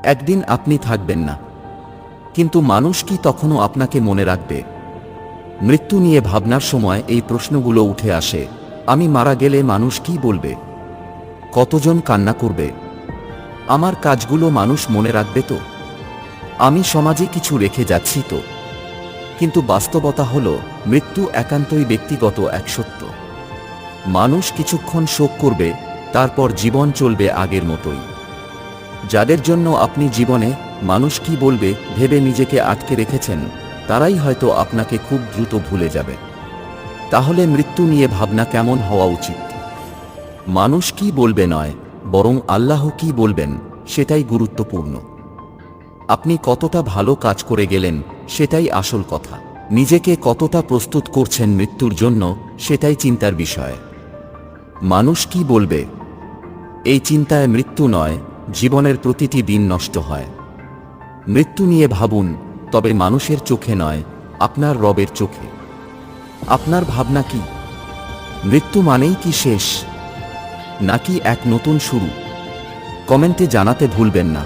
একদিন আপনি থাকবেন না, কিন্তু মানুষ কি তখনও আপনাকে মনে রাখবে? মৃত্যু নিয়ে ভাবনার সময় এই প্রশ্নগুলো উঠে আসে। আমি মারা গেলে মানুষ কি বলবে? কতজন কান্না করবে? আমার কাজগুলো মানুষ মনে রাখবে তো? আমি সমাজে কিছু রেখে যাচ্ছি তো? কিন্তু বাস্তবতা হলো, মৃত্যু একান্তই ব্যক্তিগত এক সত্য। মানুষ কিছুক্ষণ শোক করবে, তারপর জীবন চলবে আগের মতোই। যাদের জন্য আপনি জীবনে মানুষ কি বলবে ভেবে নিজেকে আটকে রেখেছেন, তারাই হয়তো আপনাকে খুব দ্রুত ভুলে যাবে। তাহলে মৃত্যু নিয়ে ভাবনা কেমন হওয়া উচিত? মানুষ কি বলবে নয়, বরং আল্লাহ কি বলবেন সেটাই গুরুত্বপূর্ণ। আপনি কতটা ভালো কাজ করে গেলেন সেটাই আসল কথা। নিজেকে কতটা প্রস্তুত করছেন মৃত্যুর জন্য সেটাই চিন্তার বিষয়। মানুষ কি বলবে, এই চিন্তায় মৃত্যু নয়, জীবনের প্রতিটি দিন নষ্ট হয়। মৃত্যু নিয়ে ভাবুন, তবে মানুষের চোখে নয়, আপনার রবের চোখে। আপনার ভাবনা কি? মৃত্যু মানেই কি শেষ, নাকি এক নতুন শুরু? কমেন্টে জানাতে ভুলবেন না।